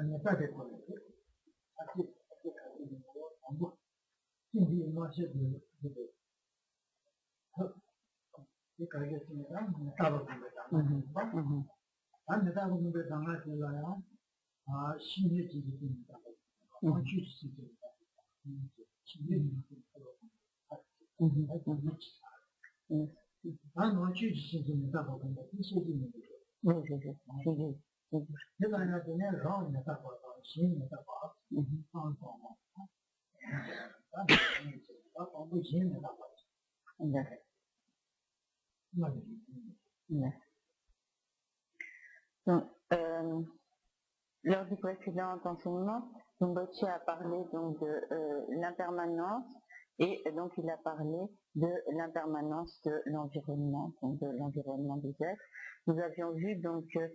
n'est pas déconnecté. Quindi non c'è di 가겠습니다. 안내다 보면 당하실래요? 신뢰지입니다. 주시입니다. 난 주시입니다. 보는데 이시입니다. 내가 나중에 라운드다 봐. 신뢰다 봐. Donc, lors du précédent enseignement, Rinpoche a parlé donc de l'impermanence et donc il a parlé de l'impermanence de l'environnement, donc de l'environnement des êtres. Nous avions vu donc que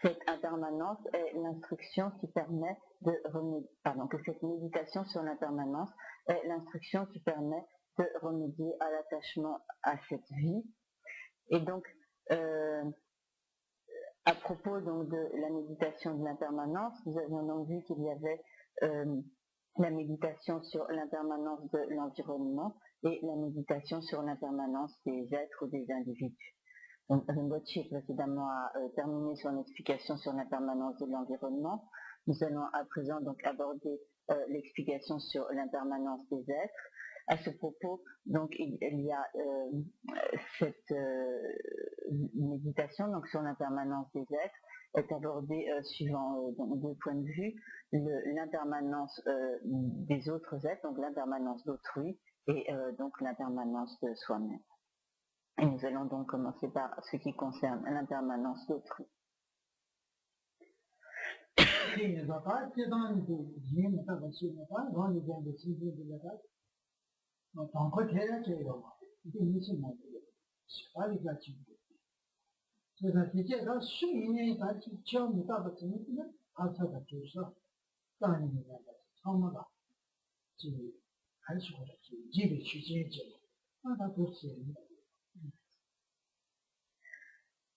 cette impermanence est l'instruction qui permet de remédier, que cette méditation sur l'impermanence est l'instruction qui permet de remédier à l'attachement à cette vie. Et donc, à propos donc de la méditation de l'impermanence, nous avions donc vu qu'il y avait la méditation sur l'impermanence de l'environnement et la méditation sur l'impermanence des êtres ou des individus. Donc, Rinpoche précédemment a terminé son explication sur l'impermanence de l'environnement. Nous allons à présent donc aborder l'explication sur l'impermanence des êtres. À ce propos, donc il y a cette méditation donc sur l'impermanence des êtres est abordée suivant donc deux points de vue, l'impermanence des autres êtres, donc l'impermanence d'autrui et donc l'impermanence de soi-même. Et nous allons donc commencer par ce qui concerne l'impermanence d'autrui.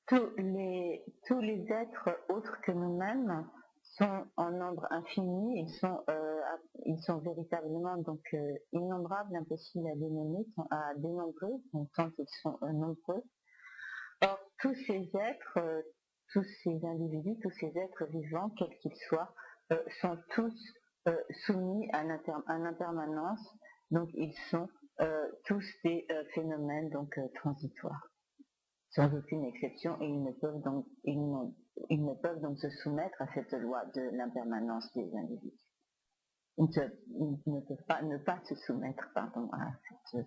Tous les êtres autres que nous-mêmes sont en nombre infini, ils sont véritablement donc innombrables, impossibles à dénommer, à dénombrer, donc tant ils sont nombreux. Or, tous ces êtres, tous ces individus, tous ces êtres vivants, quels qu'ils soient, sont tous soumis à l'impermanence, donc ils sont tous des phénomènes donc transitoires, sans aucune exception, et ils ne peuvent donc se soumettre à cette loi de l'impermanence des individus. Ils ne peuvent pas ne pas se soumettre, à cette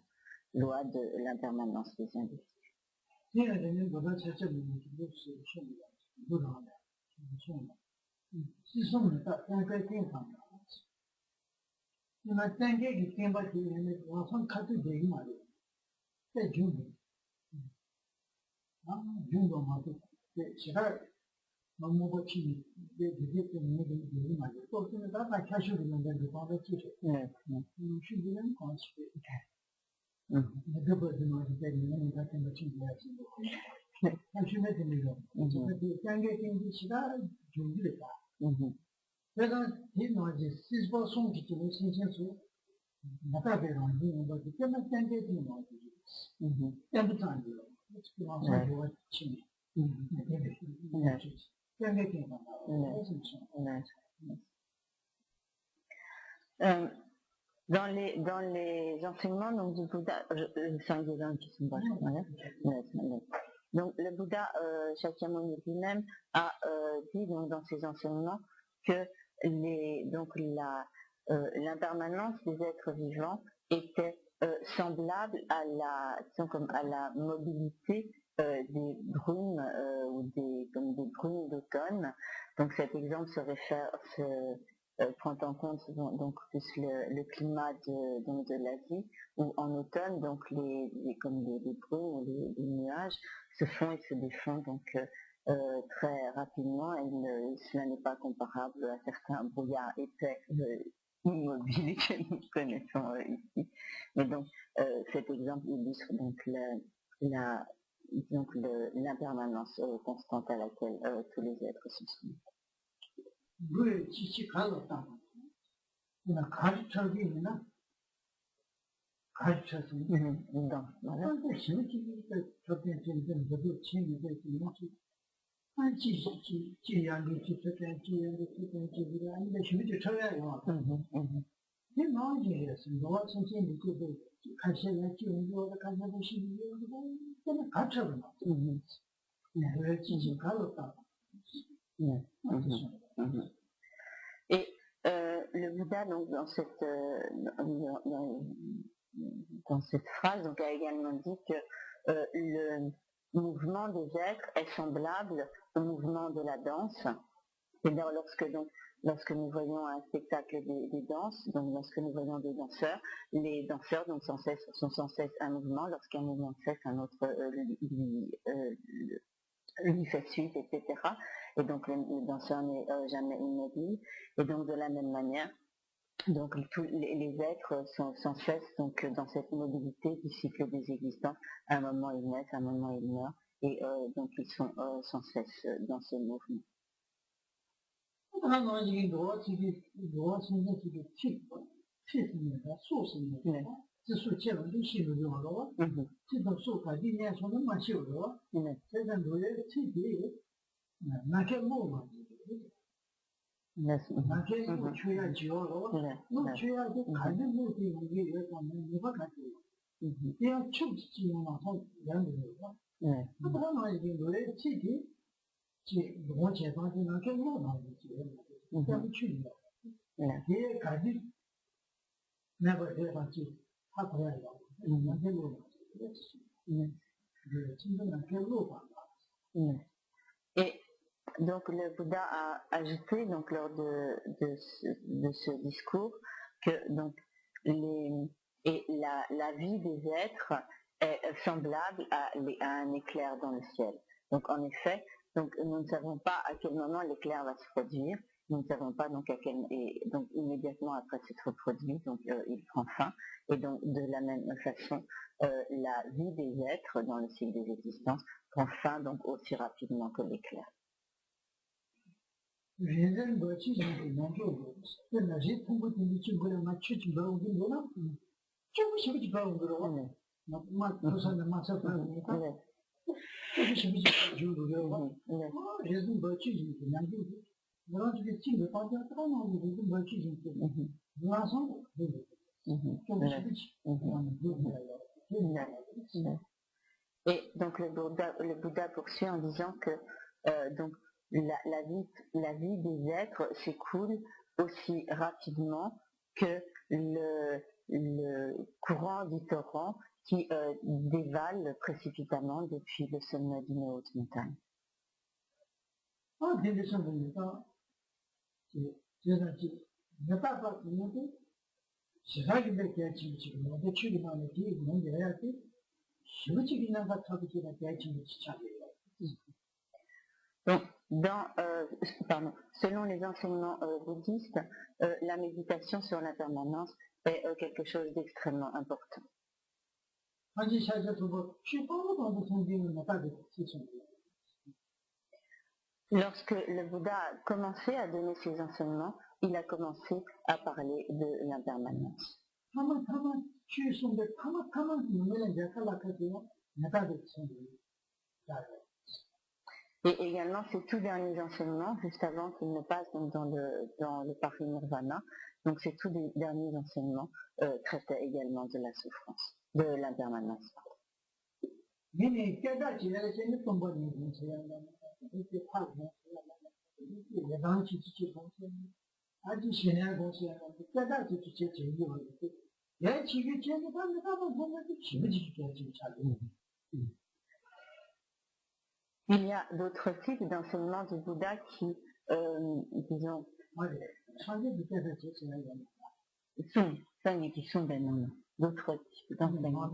loi de l'impermanence des individus. Dans les enseignements donc, du Bouddha, donc le Bouddha Shakyamuni lui-même a dit donc, dans ses enseignements que l'impermanence des êtres vivants était semblable à la mobilité des brumes ou des brumes d'automne. Donc cet exemple prend en compte donc plus le climat de l'Asie, où en automne donc les brumes ou les nuages se font et se défont donc très rapidement, et cela n'est pas comparable à certains brouillards épais immobiles que nous connaissons ici. Mais donc cet exemple illustre donc donc l'impermanence constante à laquelle tous les êtres sont soumis. 물에 지치 가졌다. 그냥 가르쳐주면 가르쳐주면 Voilà. 근데 신기니까 저때 지금 저도 친구들 이렇게 한 지양이 지쳤던 지가 아닌데 신기 쳐야요. 이 나중에서 너와 선생님이 그 가셔야 지원도 가셔도 신기하고 그냥 가르쳐주면 네, 지치 가졌다. Et le Bouddha, donc, dans cette phrase, donc, a également dit que le mouvement des êtres est semblable au mouvement de la danse. C'est-à-dire lorsque nous voyons un spectacle des danses, donc lorsque nous voyons des danseurs, les danseurs donc, sont sans cesse un mouvement, lorsqu'un mouvement cesse, un autre lui fait suite, etc. Et donc le danseur n'est jamais immobile. Et donc de la même manière, donc tous les êtres sont sans cesse donc dans cette mobilité du cycle des existences. À un moment ils naissent, à un moment ils meurent, et donc ils sont sans cesse dans ce mouvement. Et donc le Bouddha a ajouté donc lors de ce discours que donc la vie des êtres est semblable à un éclair dans le ciel. Donc en effet, donc nous ne savons pas à quel moment l'éclair va se produire, nous ne savons pas donc donc immédiatement après s'être produit, donc il prend fin, et donc de la même façon la vie des êtres dans le cycle des existences prend fin donc aussi rapidement que l'éclair. Et donc le Bouddha poursuit en disant que donc la vie des êtres s'écoule aussi rapidement que le courant du torrent qui dévale précipitamment depuis le sommet d'une haute montagne. Donc, selon les enseignements bouddhistes, la méditation sur l'impermanence est quelque chose d'extrêmement important. Lorsque le Bouddha a commencé à donner ses enseignements, il a commencé à parler de l'impermanence. Et également ces tout derniers enseignements, juste avant qu'il ne passe donc dans le parinirvana, donc ces tout derniers enseignements traitaient également de la souffrance, de l'impermanence. Il y a d'autres types d'enseignements du Bouddha qui, disons, sont d'autres types d'enseignements.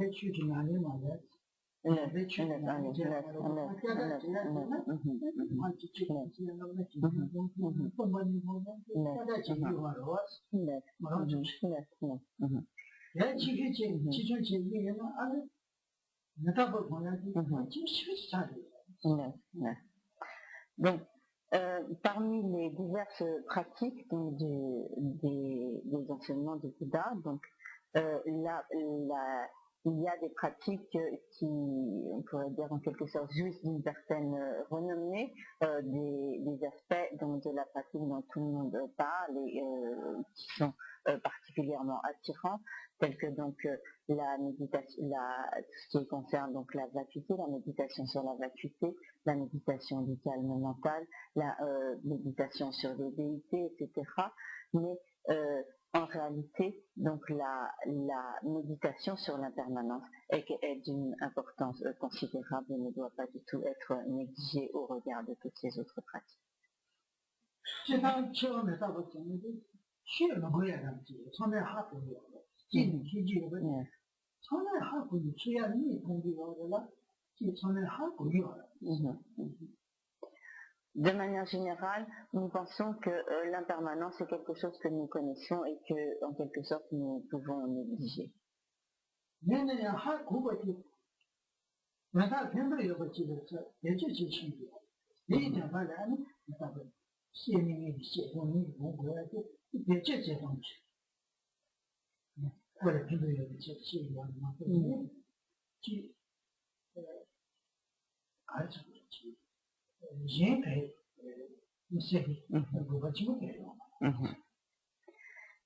Donc, parmi les diverses pratiques donc, des enseignements du Bouddha, donc, il y a des pratiques qui, on pourrait dire en quelque sorte, jouissent d'une certaine renommée, des aspects donc, de la pratique dont tout le monde parle et qui sont particulièrement attirants, tels que donc la méditation, tout ce qui concerne donc la vacuité, la méditation sur la vacuité, la méditation du calme mental, la méditation sur les déités, etc. Mais en réalité, donc la méditation sur l'impermanence est d'une importance considérable et ne doit pas du tout être négligée au regard de toutes ces autres pratiques. De manière générale, nous pensons que l'impermanence est quelque chose que nous connaissons et que, en quelque sorte, nous pouvons négliger.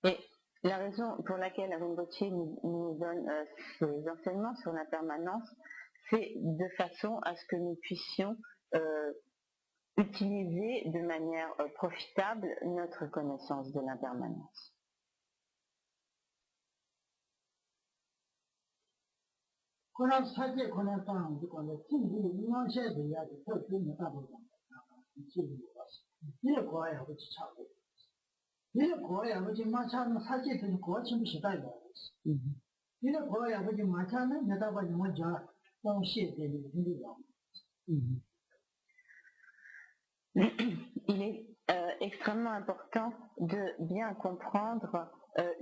Et la raison pour laquelle Rinpoche nous donne ces enseignements sur l'impermanence, c'est de façon à ce que nous puissions utiliser de manière profitable notre connaissance de l'impermanence. Il est extrêmement important de bien comprendre la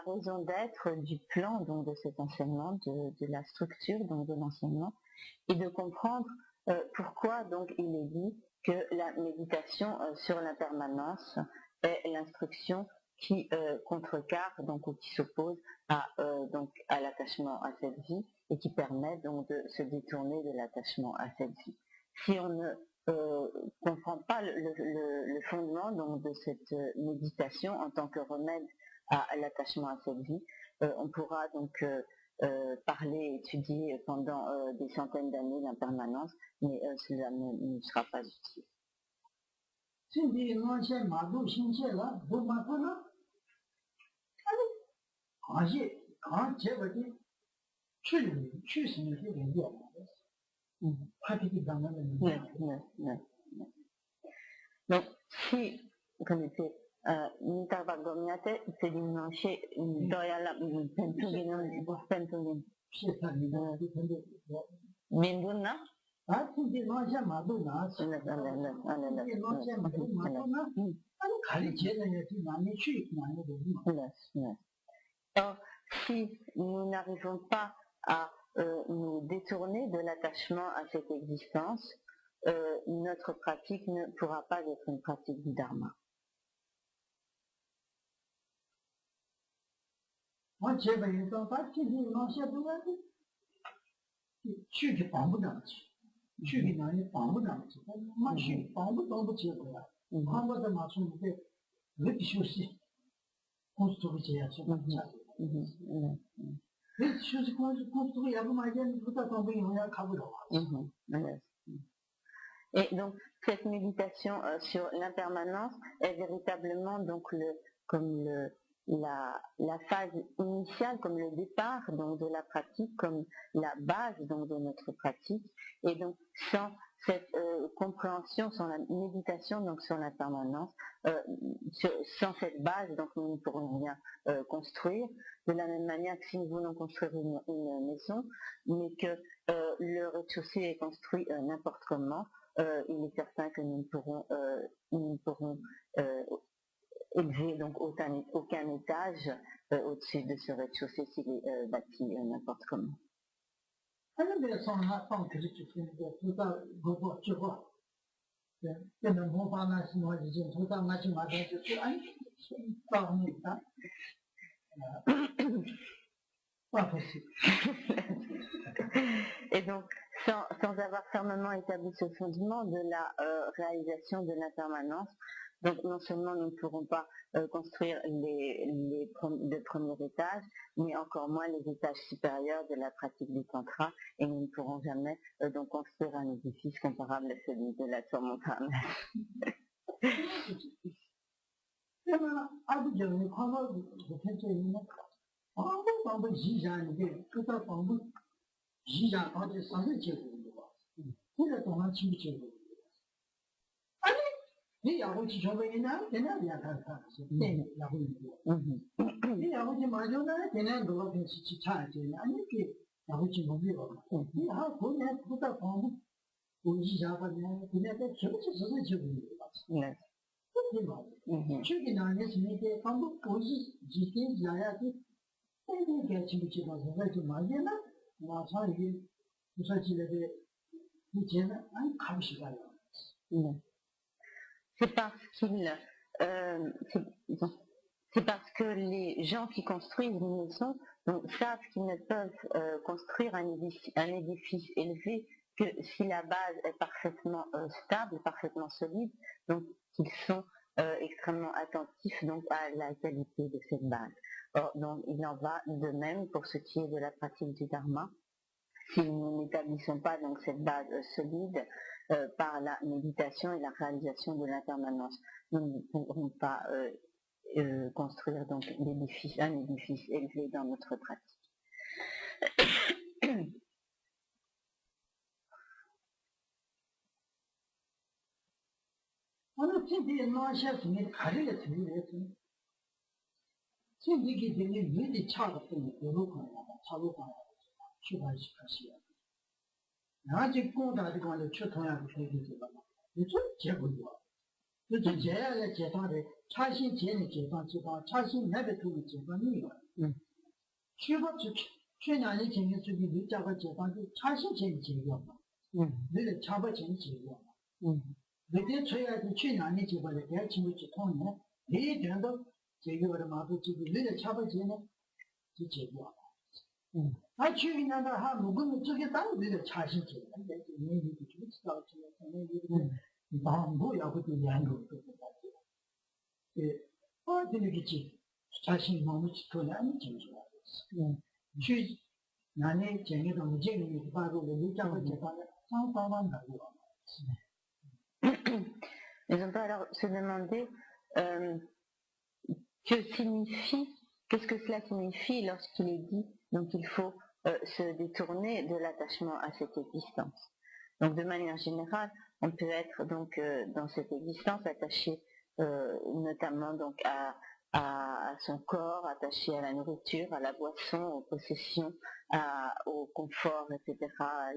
raison d'être du plan donc, de cet enseignement, de la structure donc, de l'enseignement, et de comprendre pourquoi donc il est dit que la méditation sur l'impermanence est l'instruction qui contrecarre donc, ou qui s'oppose à l'attachement à cette vie et qui permet donc de se détourner de l'attachement à cette vie. Si on ne comprend pas le fondement donc, de cette méditation en tant que remède à l'attachement à cette vie, on pourra donc parler, étudier pendant des centaines d'années l'impermanence, mais cela ne sera pas utile. Donc, si, comme c'est Nitaba Gomyate, c'est dimanche, Doyala, Pentugin, Minduna, Or, si nous n'arrivons pas à nous détourner de l'attachement à cette existence, notre pratique ne pourra pas être une pratique du Dharma. Et donc, cette méditation sur l'impermanence est véritablement donc la phase initiale, comme le départ donc, de la pratique, comme la base donc, de notre pratique. Et donc, sans cette compréhension, sans la méditation donc, sur l'impermanence, sans cette base, donc, nous ne pourrons rien construire. De la même manière que si nous voulons construire une maison, mais que le rez-de-chaussée est construit n'importe comment, il est certain que nous ne pourrons élevé, donc aucun étage au-dessus de ce rez-de-chaussée s'il est bâti n'importe comment. Et donc, sans avoir fermement établi ce fondement de la réalisation de l'impermanence, donc non seulement nous ne pourrons pas construire le premier étage, mais encore moins les étages supérieurs de la pratique du tantra, et nous ne pourrons jamais donc construire un édifice comparable à celui de la tour Montparnasse. C'est parce que les gens qui construisent une maison savent qu'ils ne peuvent construire un édifice élevé que si la base est parfaitement stable, parfaitement solide, donc ils sont extrêmement attentifs donc à la qualité de cette base. Or, donc il en va de même pour ce qui est de la pratique du dharma. Si nous n'établissons pas donc cette base solide par la méditation et la réalisation de l'impermanence, nous ne pourrons pas construire donc un édifice élevé dans notre pratique. Mais on peut alors se demander qu'est-ce que cela signifie lorsqu'il est dit donc il faut se détourner de l'attachement à cette existence. Donc de manière générale, on peut être donc dans cette existence attaché notamment donc à son corps, attaché à la nourriture, à la boisson, aux possessions, au confort, etc., à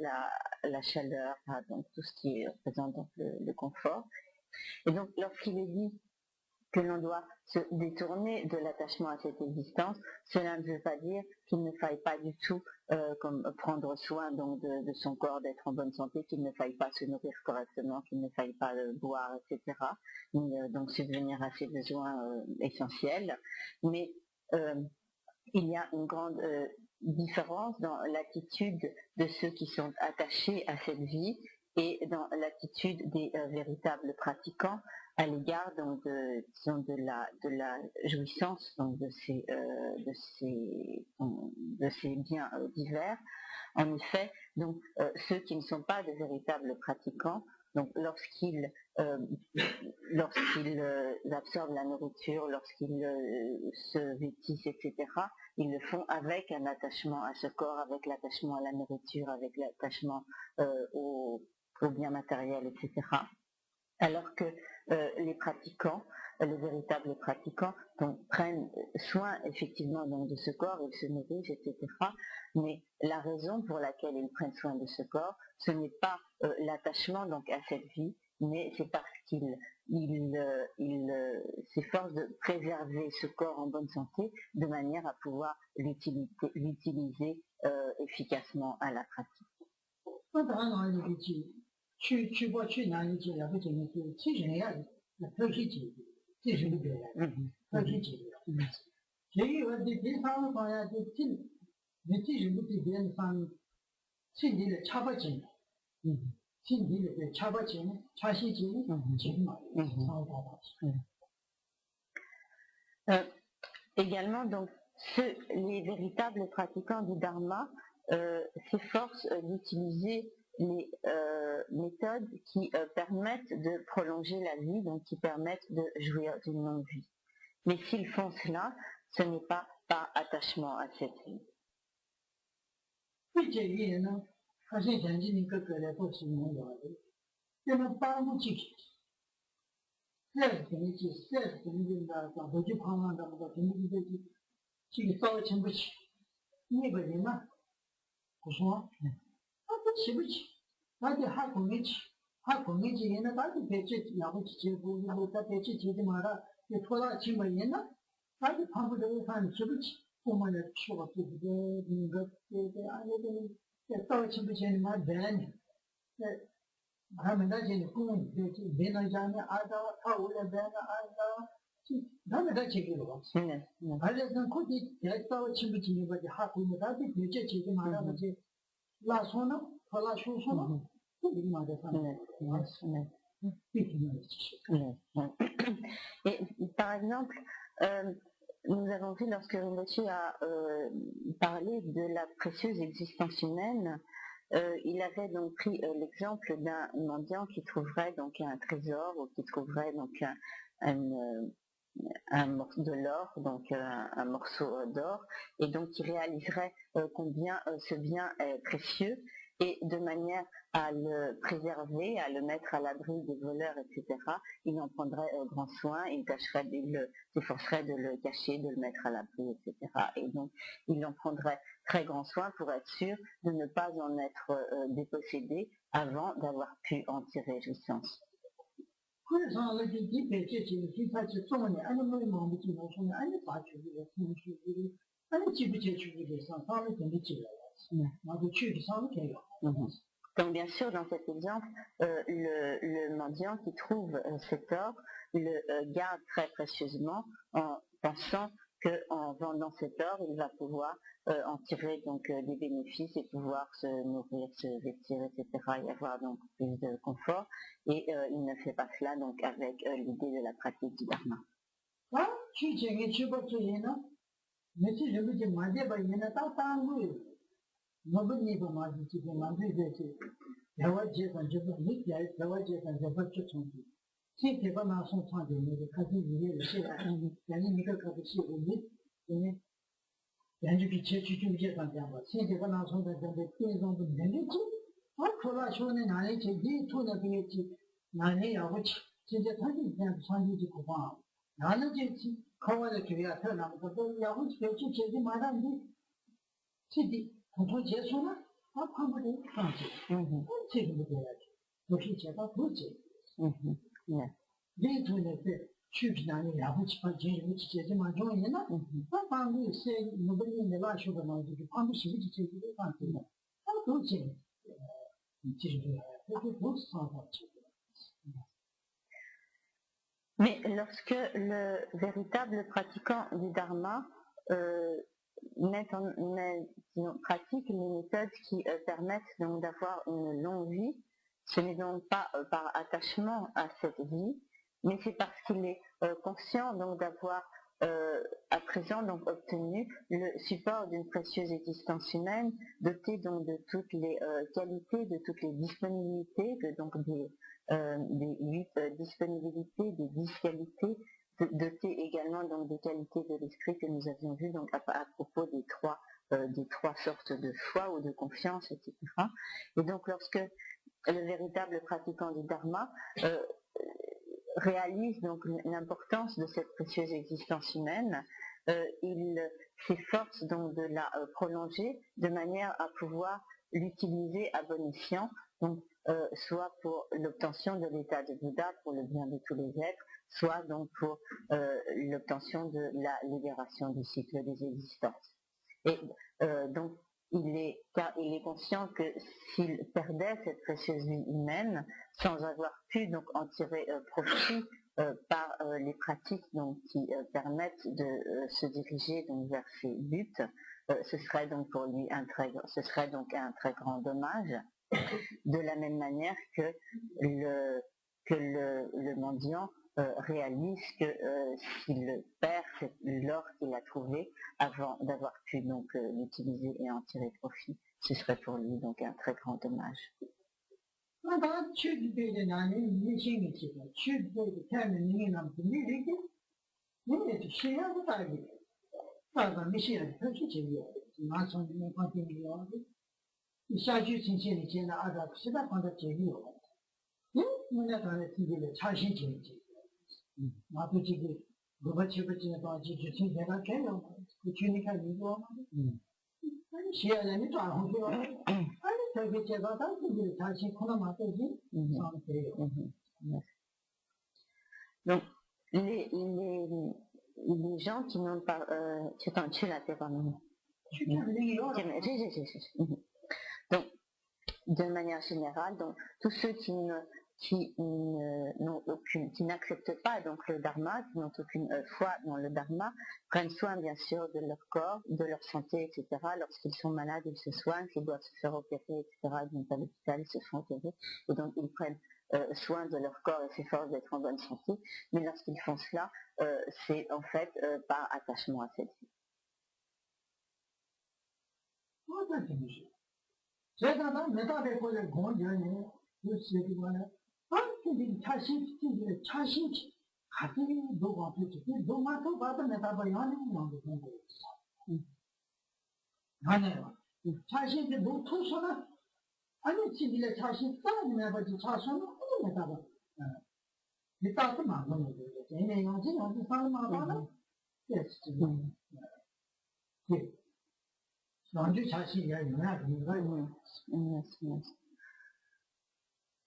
la chaleur, à donc tout ce qui représente donc le confort. Et donc lorsqu'il est dit que l'on doit se détourner de l'attachement à cette existence, cela ne veut pas dire qu'il ne faille pas du tout comme prendre soin donc de son corps, d'être en bonne santé, qu'il ne faille pas se nourrir correctement, qu'il ne faille pas boire, etc. Donc subvenir à ses besoins essentiels. Mais il y a une grande différence dans l'attitude de ceux qui sont attachés à cette vie et dans l'attitude des véritables pratiquants à l'égard donc de la jouissance donc de ces biens divers. En effet, donc ceux qui ne sont pas de véritables pratiquants, donc lorsqu'ils absorbent la nourriture, lorsqu'ils se vêtissent, etc., ils le font avec un attachement à ce corps, avec l'attachement à la nourriture, avec l'attachement aux biens matériels, etc. Alors que les pratiquants, les véritables pratiquants, donc, prennent soin effectivement donc, de ce corps, ils se nourrissent, etc. Mais la raison pour laquelle ils prennent soin de ce corps, ce n'est pas l'attachement donc à cette vie, mais c'est parce qu'ils il s'efforce de préserver ce corps en bonne santé de manière à pouvoir l'utiliser efficacement à la pratique. 那当然你去过去哪里去也不仅是其实也都是解决，这是不对的，都是解决。所以我的平常方呀，就进你这是不对别人上身体的插不紧，身体的插不紧，插些紧，紧嘛，稍微Également, donc, les véritables pratiquants du Dharma s'efforcent d'utiliser les méthodes qui permettent de prolonger la vie, donc qui permettent de jouir d'une longue vie. Mais s'ils font cela, ce n'est pas par attachement à cette vie. 对这一点呢，他现在这个个来不是能有的，那么帮不起，这肯定是这肯定的，早回去框框的那个肯定这个早请不起，那个人呢，不说，他不起不起，而且还可能起，还可能起人呢，他就别这要不起结果，然后他别这结的嘛的，就拖到起没人呢，他就旁不着看起不起。 我们的去过这个那个俺那个在早期不前的嘛人呢，他们那些的工人这别人家呢按照他屋里边的按照这他们在解决了，而且跟估计在早期不前的就还会的，他就别这解决嘛那个就拉松呢，他拉手术呢，这个嘛在上面，必须要去。Et par exemple, nous avons vu lorsque Rinpoche a parlé de la précieuse existence humaine, il avait donc pris l'exemple d'un mendiant qui trouverait donc un trésor ou qui trouverait donc un morceau de l'or, donc un morceau d'or, et donc qui réaliserait combien ce bien est précieux, et de manière à le préserver, à le mettre à l'abri des voleurs, etc., il en prendrait grand soin, il s'efforcerait de le cacher, de le mettre à l'abri, etc. Et donc, il en prendrait très grand soin pour être sûr de ne pas en être dépossédé avant d'avoir pu en tirer jouissance. Donc bien sûr, dans cet exemple, le mendiant qui trouve cet or le garde très précieusement en pensant qu'en vendant cet or, il va pouvoir en tirer donc des bénéfices et pouvoir se nourrir, se vêtir, etc. et avoir donc plus de confort. Et il ne fait pas cela donc avec l'idée de la pratique du dharma. Mais lorsque le véritable pratiquant du dharma pratique les méthodes qui permettent donc d'avoir une longue vie, ce n'est donc pas par attachement à cette vie, mais c'est parce qu'il est conscient donc d'avoir à présent donc obtenu le support d'une précieuse existence humaine, dotée donc de toutes les qualités, de toutes les disponibilités, des 8 disponibilités, des 10 qualités, doté également donc des qualités de l'esprit que nous avions vues donc à propos des trois sortes de foi ou de confiance, etc. Et donc lorsque le véritable pratiquant du dharma réalise donc l'importance de cette précieuse existence humaine, il s'efforce donc de la prolonger de manière à pouvoir l'utiliser à bon escient donc soit pour l'obtention de l'état de Bouddha pour le bien de tous les êtres, soit donc pour l'obtention de la libération du cycle des existences. Et donc car il est conscient que s'il perdait cette précieuse vie humaine sans avoir pu donc en tirer profit par les pratiques donc qui permettent de se diriger donc vers ses buts, ce serait donc pour lui un très grand dommage, de la même manière que le mendiant réalise que s'il perd l'or qu'il a trouvé avant d'avoir pu donc l'utiliser et en tirer profit, ce serait pour lui donc un très grand dommage. Donc, les gens qui n'ont pas... tu l'as fait par moment. Donc, de manière générale, donc, tous ceux qui n'acceptent pas donc le dharma, qui n'ont aucune foi dans le dharma, prennent soin bien sûr de leur corps, de leur santé, etc. Lorsqu'ils sont malades, ils se soignent, s'ils doivent se faire opérer, etc. Donc à l'hôpital, ils se font opérer, et donc ils prennent soin de leur corps et s'efforcent d'être en bonne santé, mais lorsqu'ils font cela, c'est en fait par attachement à cette vie.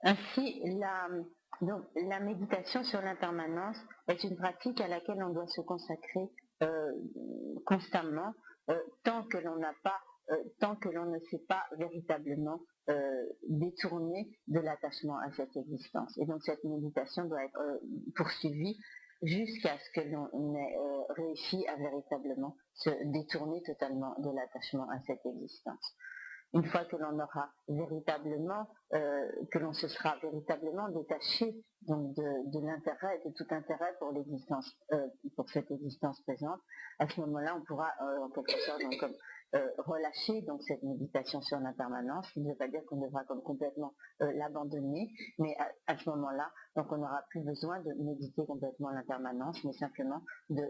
Ainsi, la méditation sur l'impermanence est une pratique à laquelle on doit se consacrer constamment tant que l'on ne s'est pas véritablement détourné de l'attachement à cette existence. Et donc cette méditation doit être poursuivie jusqu'à ce que l'on ait réussi à véritablement se détourner totalement de l'attachement à cette existence. Une fois que l'on aura véritablement, que l'on se sera véritablement détaché donc de l'intérêt, de tout intérêt pour l'existence, pour cette existence présente, à ce moment-là, on pourra en quelque sorte donc, relâcher donc cette méditation sur l'impermanence, ce qui ne veut pas dire qu'on devra comme complètement l'abandonner, mais à ce moment-là, donc on n'aura plus besoin de méditer complètement l'impermanence, mais simplement de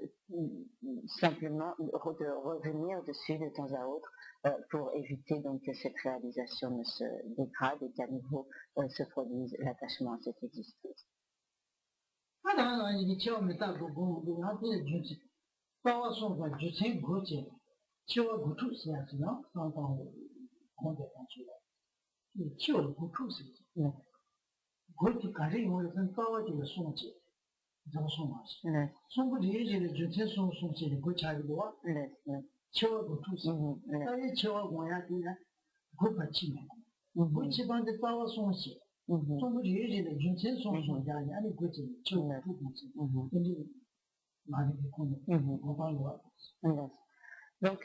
revenir dessus de temps à autre pour éviter donc que cette réalisation ne se dégrade et qu'à nouveau se produise l'attachement à cette existence. Donc,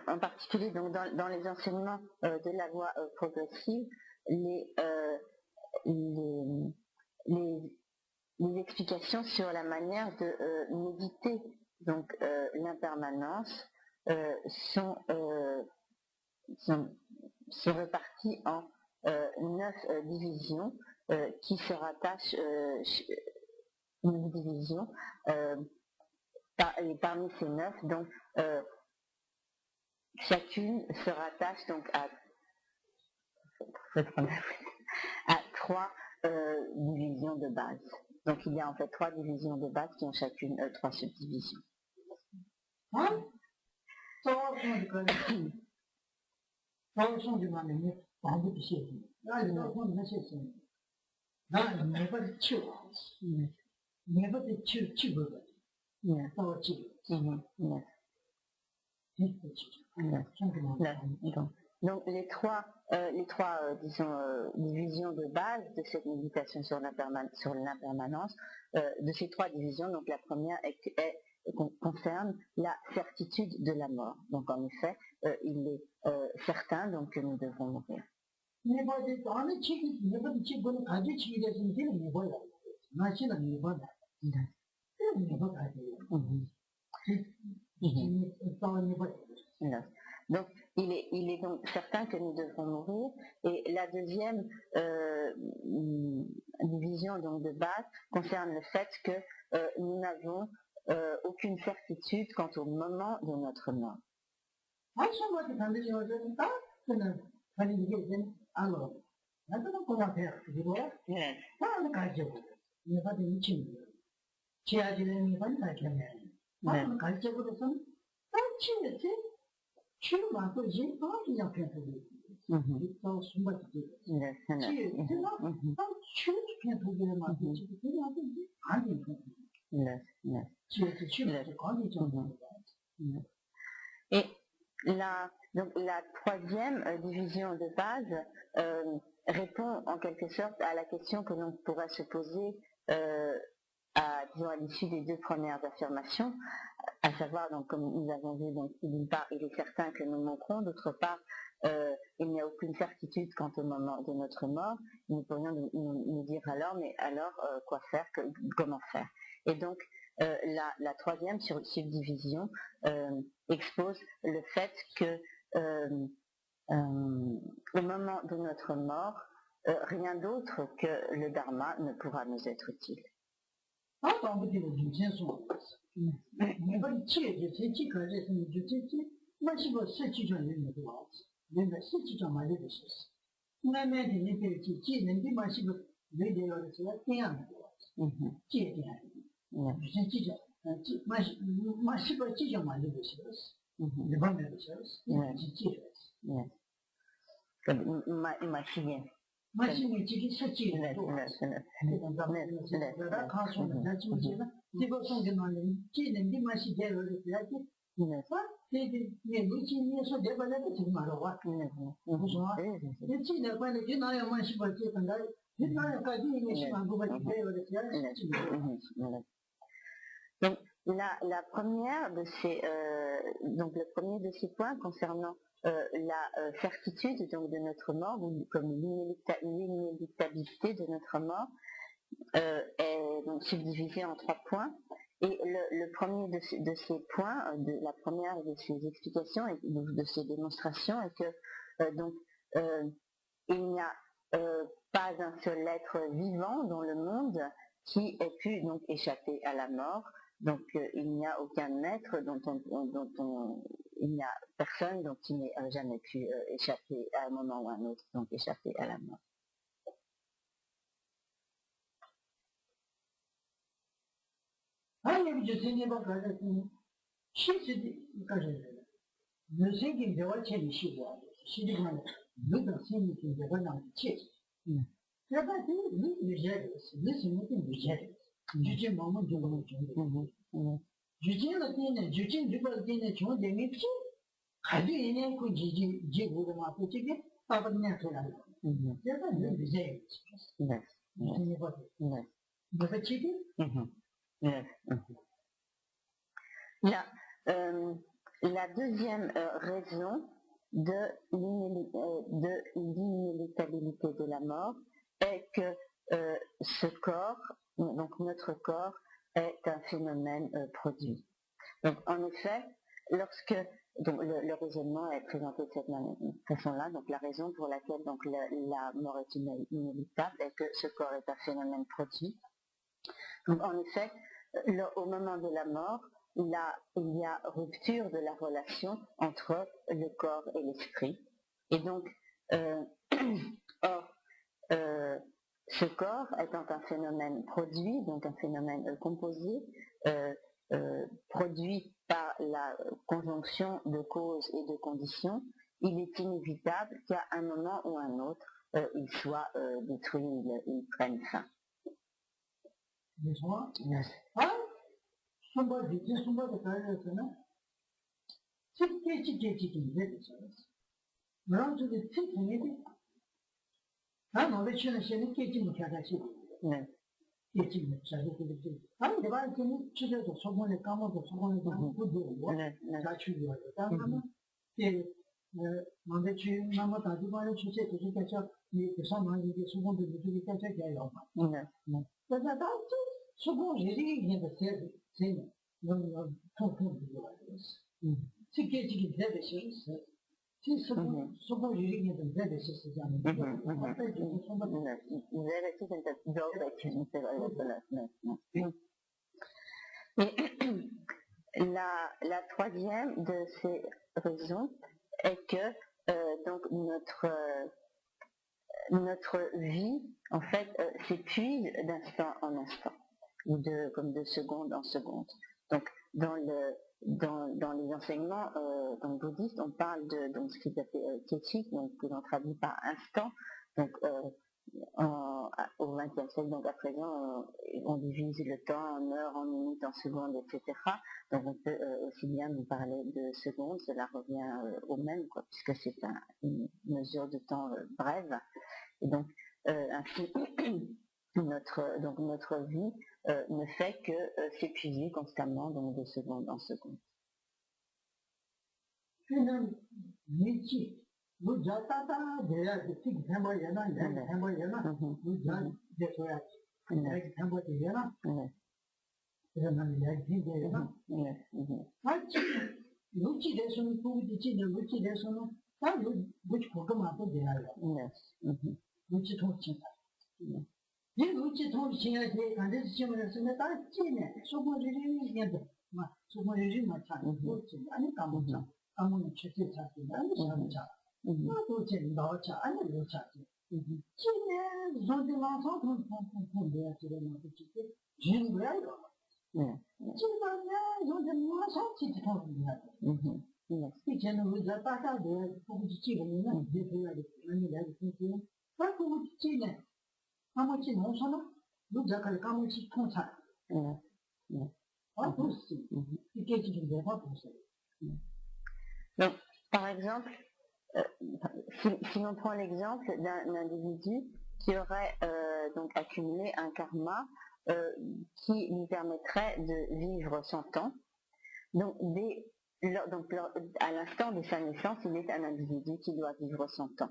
en particulier donc dans les enseignements de la voie progressive, les explications sur la manière de méditer donc l'impermanence sont réparties en 9 divisions qui se rattachent une division et parmi ces 9, donc chacune se rattache donc à 3 divisions de base. Donc il y a en fait 3 divisions de base qui ont chacune 3 subdivisions. 高送的嘛，你防不起，那你高送那些什么，那没法子去啊，没法子去不了，到去，Donc les trois, disons, divisions de base de cette méditation sur l'impermanence, de ces trois divisions, donc la première concerne la certitude de la mort. Donc en effet, il est certain donc, que nous devons mourir. Donc, il est donc certain que nous devrons mourir. Et la deuxième division donc, de base concerne le fait que nous n'avons aucune certitude quant au moment de notre mort. Et donc la troisième division de base répond en quelque sorte à la question que l'on pourrait se poser à l'issue des deux premières affirmations, à savoir, donc, comme nous avons vu, donc, d'une part, il est certain que nous mourrons, d'autre part, il n'y a aucune certitude quant au moment de notre mort. Nous pourrions nous dire alors, mais alors, quoi faire, comment faire? Et donc, la troisième subdivision expose le fait que au moment de notre mort, rien d'autre que le dharma ne pourra nous être utile. Donc, la première de ces, donc le premier de ces points concernant la certitude donc, de notre mort, ou comme l'inéluctabilité de notre mort, est donc subdivisé en trois points. Et le premier de ces points, la première de ces explications et de ces démonstrations est que donc il n'y a pas un seul être vivant dans le monde qui ait pu donc échapper à la mort. Donc il n'y a aucun être il n'y a personne donc, qui n'ait jamais pu échapper à un moment ou à un autre, donc échapper à la mort. La deuxième raison de l'inéluctabilité de la mort est que ce corps, donc notre corps, est un phénomène produit. Donc en effet, lorsque donc, le raisonnement est présenté de cette façon-là, donc la raison pour laquelle donc, la mort est inéluctable est que ce corps est un phénomène produit. Donc en effet, au moment de la mort, il y a rupture de la relation entre le corps et l'esprit. Et donc, ce corps étant un phénomène produit, donc un phénomène composé, produit par la conjonction de causes et de conditions, il est inévitable qu'à un moment ou un autre, il soit détruit, il prenne fin. N'est-ce pas? Hein? Somebody 가야잖아. 찍게 뭐라고 저기 찍게 난 어디 치는 시는 깨지 못하다시. 네. 깨지 못하고 그렇지. 아니 내가 지금 주제도 소문에 까먹고 소문에 까먹고 네. 다 추리해요. 다음에 예 먼저 지금 남아 다시 봐요. 주제 도시에서 이 대상만 이게 소문도 무슨 깨져 돼요. 네. 그래서 다 소문 얘기 이제 제 너무 통통 들어와요. 찍게 되듯이 souvent j'ai dit que vous avez ce genre La troisième de ces raisons est que donc notre vie en fait s'épuise d'instant en instant ou comme de seconde en seconde. Donc dans les enseignements bouddhistes, on parle de ce qui s'appelle kéchik, donc que l'on traduit par instant. Donc au XXe siècle, donc à présent, on divise le temps en heures, en minutes, en secondes, etc. Donc on peut aussi bien nous parler de secondes, cela revient au même, quoi, puisque c'est une mesure de temps brève. Et donc ainsi notre vie ne fait que s'épuiser constamment donc de seconde en seconde. 이 루치 통신에 관계된 시험에서는 다 찌네. 소모들이 얘기한다. 막 소모들이 맞아. 그렇지. 아니 까먹자. 까먹는 최대 찾기. 아니 참자. 나도 제 나오자. 아니 놓자. 찌네. 저들 와서 통통통통돼야 되는 거지. 지는 거야 이거. 찌만은 저들 와서 찌 통통돼야 돼. 이제는 우리가 빠다돼. 보고 찌면은 이제 돼야 돼. 아니 내가 그렇게. 그거 찌네. 까먹지 못하나? 누가 그걸 까먹지 통찰. aussi. Donc, par exemple, si l'on prend l'exemple d'un individu qui aurait donc accumulé un karma qui lui permettrait de vivre 100 ans, donc à l'instant de sa naissance, il est un individu qui doit vivre 100 ans.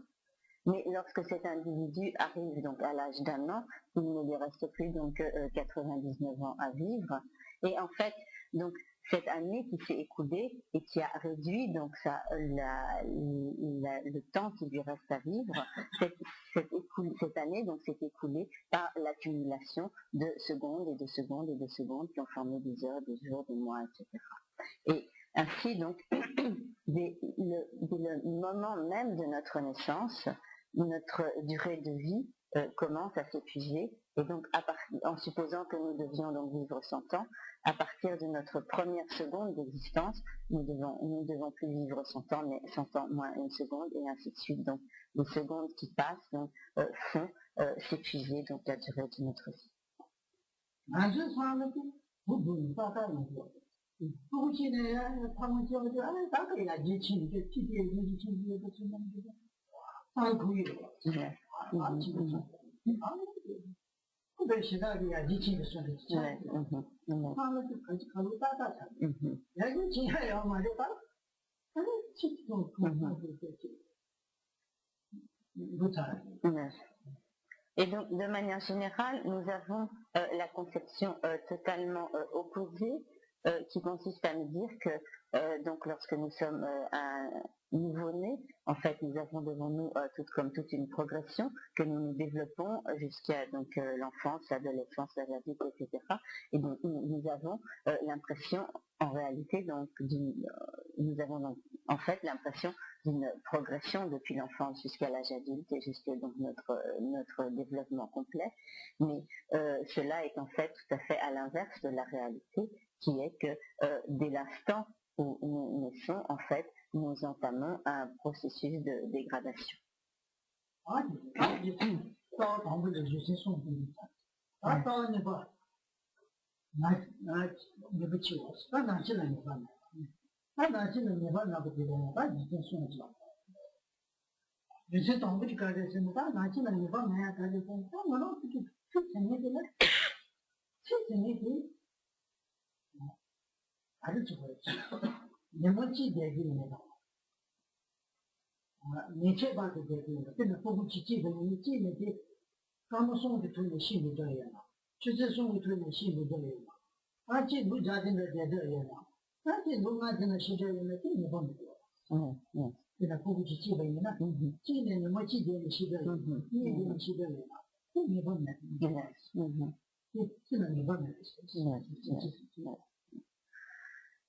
Mais lorsque cet individu arrive donc à l'âge d'1 an, il ne lui reste plus donc 99 ans à vivre. Et en fait, donc cette année qui s'est écoulée et qui a réduit donc le temps qui lui reste à vivre, cette année donc s'est écoulée par l'accumulation de secondes et de secondes et de secondes qui ont formé des heures, des jours, des mois, etc. Et ainsi donc, dès le moment même de notre naissance, notre durée de vie commence à s'épuiser, et donc en supposant que nous devions donc vivre 100 ans, à partir de notre première seconde d'existence, nous devons plus vivre 100 ans, mais 100 ans moins une seconde, et ainsi de suite. Donc les secondes qui passent donc, font s'épuiser donc la durée de notre vie. Et donc, de manière générale, nous avons la conception totalement opposée qui consiste à nous dire que donc lorsque nous sommes un nouveau-né, en fait, nous avons devant nous toute une progression que nous nous développons jusqu'à donc l'enfance, l'adolescence, l'adulte, etc. Et donc nous avons l'impression, en réalité, donc nous avons donc en fait l'impression d'une progression depuis l'enfance jusqu'à l'âge adulte et jusqu'à donc notre développement complet. Mais cela est en fait tout à fait à l'inverse de la réalité, qui est que dès l'instant où nous naissons, en fait, nous entamons un processus de dégradation.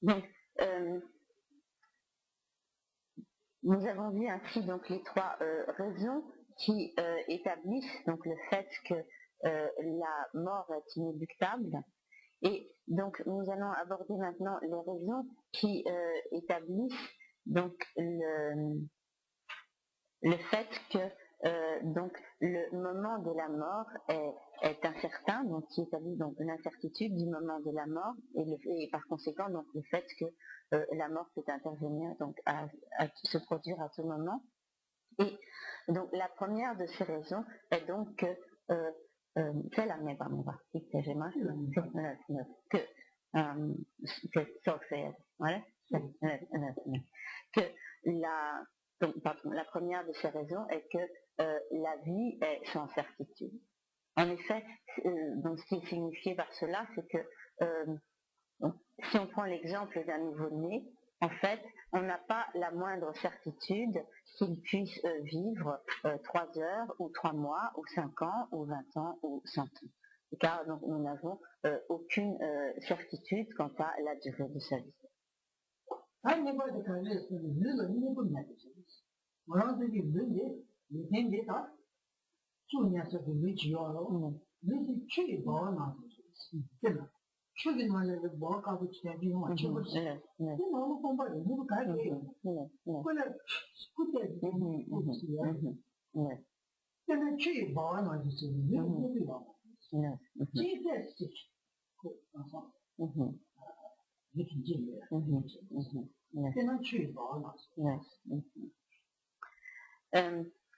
Donc, nous avons vu ainsi donc les trois raisons qui établissent donc le fait que la mort est inéluctable. Et donc nous allons aborder maintenant les raisons qui établissent donc le fait que donc le moment de la mort est incertain, donc qui établit donc l'incertitude du moment de la mort et par conséquent donc le fait que la mort peut intervenir donc à se produire à tout moment. Et donc la première de ces raisons est donc que c'est la même la première de ces raisons est que la vie est sans certitude. En effet, donc ce qui est signifié par cela, c'est que si on prend l'exemple d'un nouveau-né, en fait, on n'a pas la moindre certitude qu'il puisse vivre 3 heures ou 3 mois ou 5 ans ou 20 ans ou 100 ans. Car donc, nous n'avons aucune certitude quant à la durée de sa vie.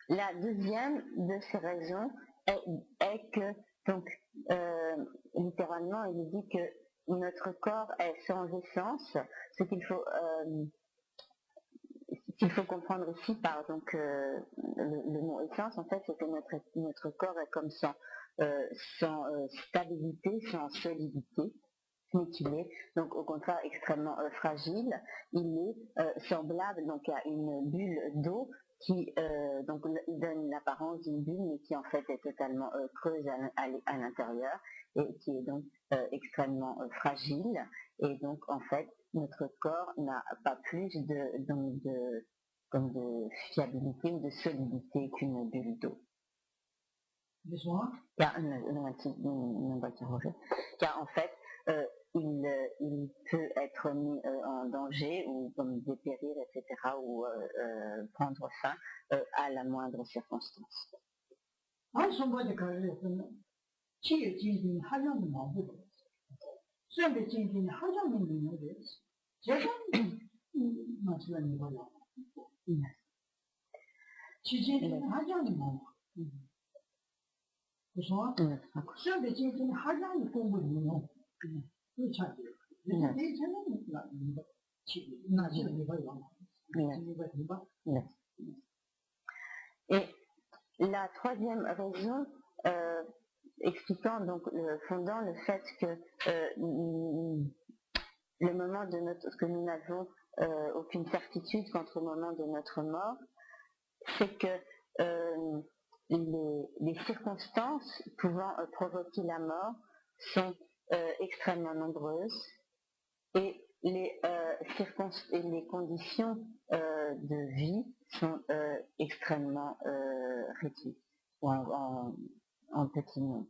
La deuxième de ces raisons est que, donc, littéralement, il dit que notre corps est sans essence, ce qu'il faut comprendre ici par donc, le mot essence, en fait, c'est que notre corps est comme sans stabilité, sans solidité, mais qu'il est donc au contraire extrêmement fragile. Il est semblable donc à une bulle d'eau qui donc donne l'apparence d'une bulle, mais qui en fait est totalement creuse à l'intérieur et qui est donc extrêmement fragile. Et donc en fait, notre corps n'a pas plus de fiabilité ou de solidité qu'une bulle d'eau. Car en fait, il peut être mis en danger ou comme dépérir, etc., ou prendre fin à la moindre circonstance. Et la troisième raison expliquant donc fondant le fait que le moment que nous n'avons aucune certitude quant au moment de notre mort, c'est que les circonstances pouvant provoquer la mort sont extrêmement nombreuses et les conditions de vie sont extrêmement réduites ou en petit nombre.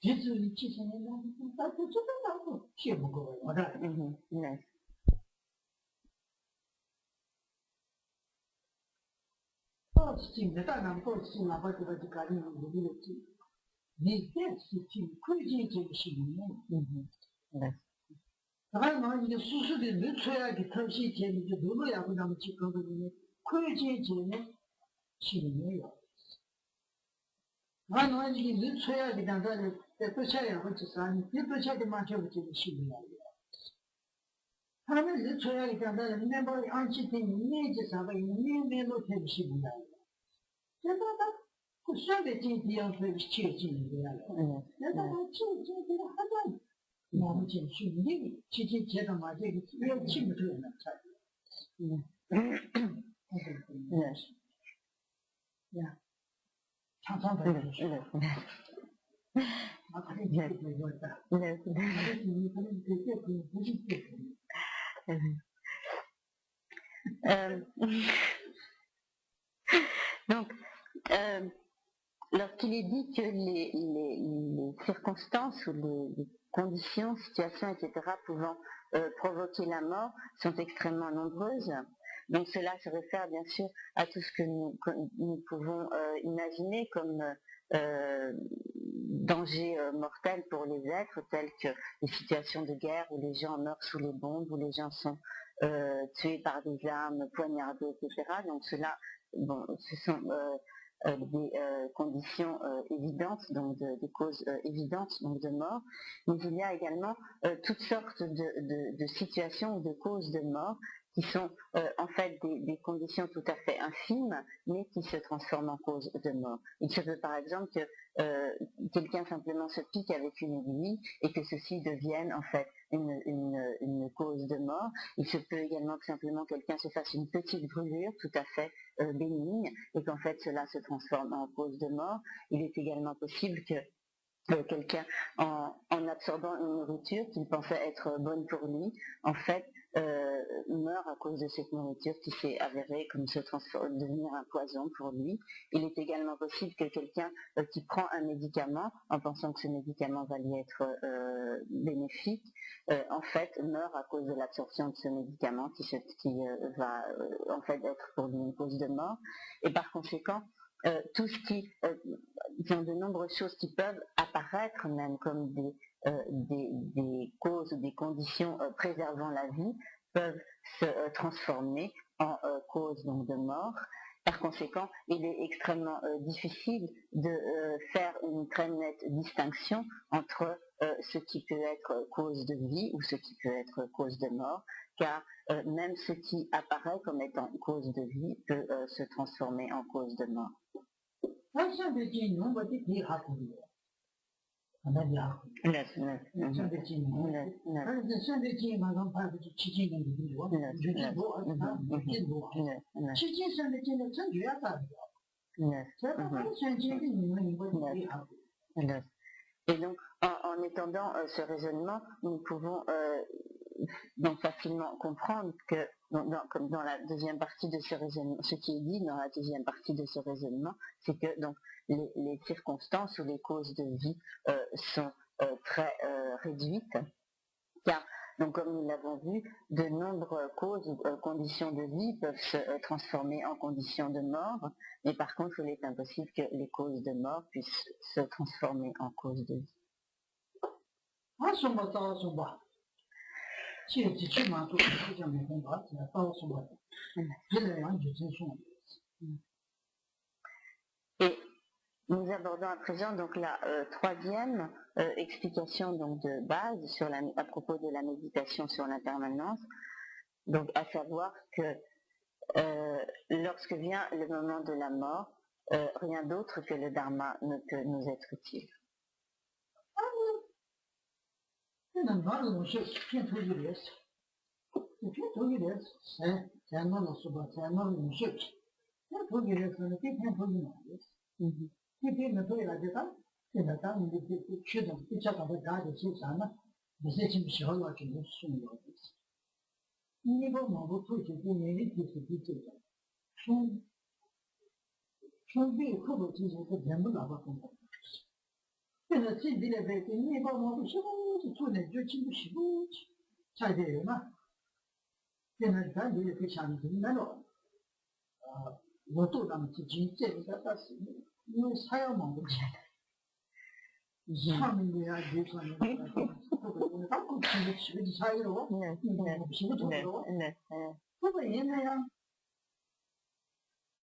即使你继承人家，但是这个然后谢不过我的。Yes. 到今的大人到是哪怕这个就家里努力的做，你这是挺关键这个事情。Yes. 当然，你叔叔的没出来的头些钱，你就路路也不让去搞个呢，关键钱呢是没有。俺那这个没出来的，当然在多钱也会去啥，你别多钱的嘛，就不这个是没有。他们没出来的，当然没把按起的年纪啥个，年老太不是没有。这个他算的今天会切进的呀，那他这个还在。我们进去，你去接着嘛，这个要进不去呢，才。呀，常常的就是。他这个不会的，你可能这个不是这个。Donc, lorsqu'il est dit que les circonstances ou les conditions, situations, etc. pouvant provoquer la mort sont extrêmement nombreuses, donc cela se réfère bien sûr à tout ce que nous pouvons imaginer comme danger mortel pour les êtres, tels que les situations de guerre où les gens meurent sous les bombes, où les gens sont tués par des armes, poignardés, etc. Donc cela, bon, ce sont des conditions évidentes, donc des causes évidentes donc de mort, mais il y a également toutes sortes de situations ou de causes de mort qui sont en fait des conditions tout à fait infimes, mais qui se transforment en cause de mort. Il se peut par exemple que quelqu'un simplement se pique avec une aiguille et que ceci devienne en fait une cause de mort. Il se peut également que simplement quelqu'un se fasse une petite brûlure tout à fait bénigne et qu'en fait cela se transforme en cause de mort. Il est également possible que quelqu'un, en absorbant une nourriture qu'il pensait être bonne pour lui, en fait, meurt à cause de cette nourriture qui s'est avérée comme devenir un poison pour lui. Il est également possible que quelqu'un qui prend un médicament, en pensant que ce médicament va lui être bénéfique, en fait, meurt à cause de l'absorption de ce médicament qui va en fait être pour lui une cause de mort. Et par conséquent, tout ce qui, il y a de nombreuses choses qui peuvent apparaître même comme des causes ou des conditions préservant la vie, peuvent se transformer en cause donc de mort. Par conséquent, il est extrêmement difficile de faire une très nette distinction entre ce qui peut être cause de vie ou ce qui peut être cause de mort, car même ce qui apparaît comme étant cause de vie peut se transformer en cause de mort. Et donc, en étendant ce raisonnement, nous pouvons donc facilement comprendre que, comme dans la deuxième partie de ce raisonnement, ce qui est dit dans la deuxième partie de ce raisonnement, c'est que donc les circonstances ou les causes de vie sont très réduites, car donc comme nous l'avons vu, de nombreuses causes ou conditions de vie peuvent se transformer en conditions de mort, mais par contre il est impossible que les causes de mort puissent se transformer en causes de vie. Et nous abordons à présent donc la troisième explication donc de base à propos de la méditation sur l'impermanence, donc à savoir que lorsque vient le moment de la mort, rien d'autre que le dharma ne peut nous être utile. 그래서 집들에 배더니 이거 뭐 시고 손에 쥐고 시고 잘 돼요 나. 그래서 다 이제 그 상태는 뭐또 남지 진짜가 다시 뭐 사용한 거지. 사람이야 예산이 그거 갖고 지금 사이로 네, 네, 지금 네, 로 네, 네. 그거 얘네야